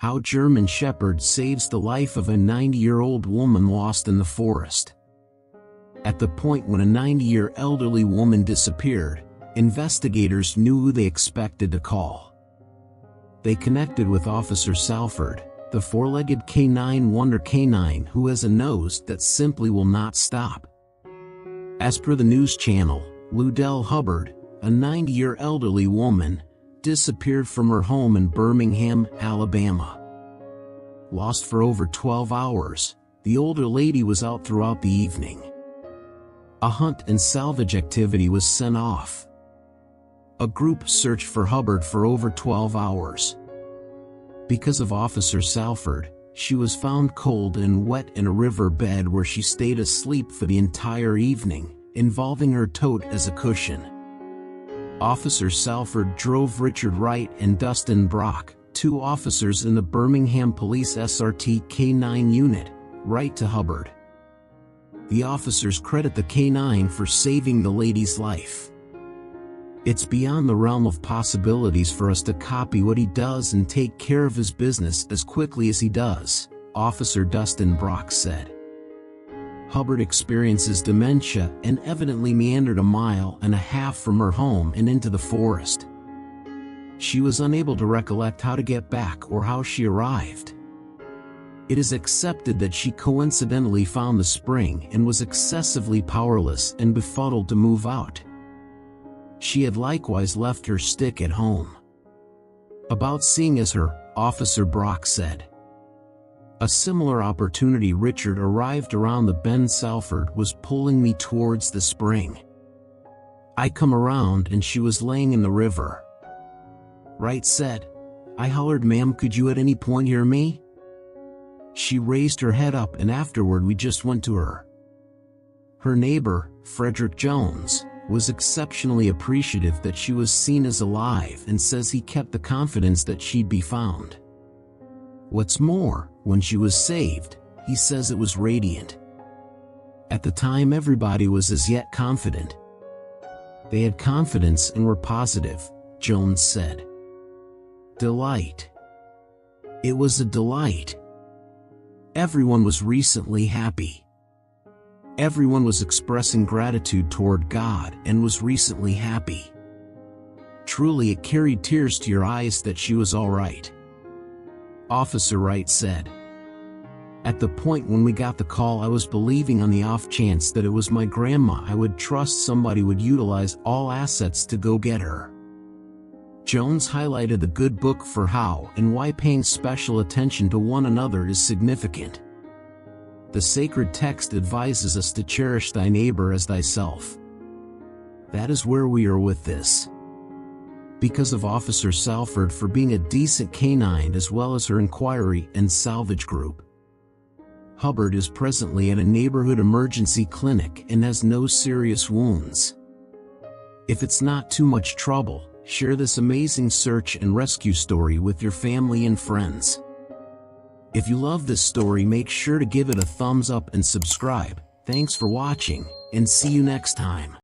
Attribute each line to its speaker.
Speaker 1: How German Shepherd saves the life of a 90-year-old woman lost in the forest. At the point when a 90-year elderly woman disappeared, investigators knew who they expected to call. They connected with Officer Salford, the four-legged canine wonder canine who has a nose that simply will not stop. As per the news channel, Ludell Hubbard, a 90-year elderly woman, disappeared from her home in Birmingham, Alabama. Lost for over 12 hours, the older lady was out throughout the evening. A hunt and salvage activity was sent off. A group searched for Hubbard for over 12 hours. Because of Officer Salford, she was found cold and wet in a river bed where she stayed asleep for the entire evening, involving her tote as a cushion. Officer Salford drove Richard Wright and Dustin Brock, two officers in the Birmingham Police SRT K9 unit, right to Hubbard. The officers credit the K9 for saving the lady's life. It's beyond the realm of possibilities for us to copy what he does and take care of his business as quickly as he does, Officer Dustin Brock said. Hubbard experiences dementia and evidently meandered 1.5 miles from her home and into the forest. She was unable to recollect how to get back or how she arrived. It is accepted that she coincidentally found the spring and was excessively powerless and befuddled to move out. She had likewise left her stick at home. About seeing as her, Officer Brock said. A similar opportunity Richard arrived around the bend. Salford was pulling me towards the spring. I come around and she was laying in the river. Wright said, I hollered, ma'am, could you at any point hear me? She raised her head up and afterward we just went to her. Her neighbor, Frederick Jones, was exceptionally appreciative that she was seen as alive and says he kept the confidence that she'd be found. What's more, when she was saved, he says it was radiant. At the time everybody was as yet confident. They had confidence and were positive, Jones said. Delight. It was a delight. Everyone was recently happy. Everyone was expressing gratitude toward God and was recently happy. Truly it carried tears to your eyes that she was all right. Officer Wright said. At the point when we got the call I was believing on the off chance that it was my grandma I would trust somebody would utilize all assets to go get her. Jones highlighted the good book for how and why paying special attention to one another is significant. The sacred text advises us to cherish thy neighbor as thyself. That is where we are with this. Because of Officer Salford for being a decent canine as well as her inquiry and salvage group. Hubbard is presently at a neighborhood emergency clinic and has no serious wounds. If it's not too much trouble, share this amazing search and rescue story with your family and friends. If you love this story, make sure to give it a thumbs up and subscribe. Thanks for watching, and see you next time.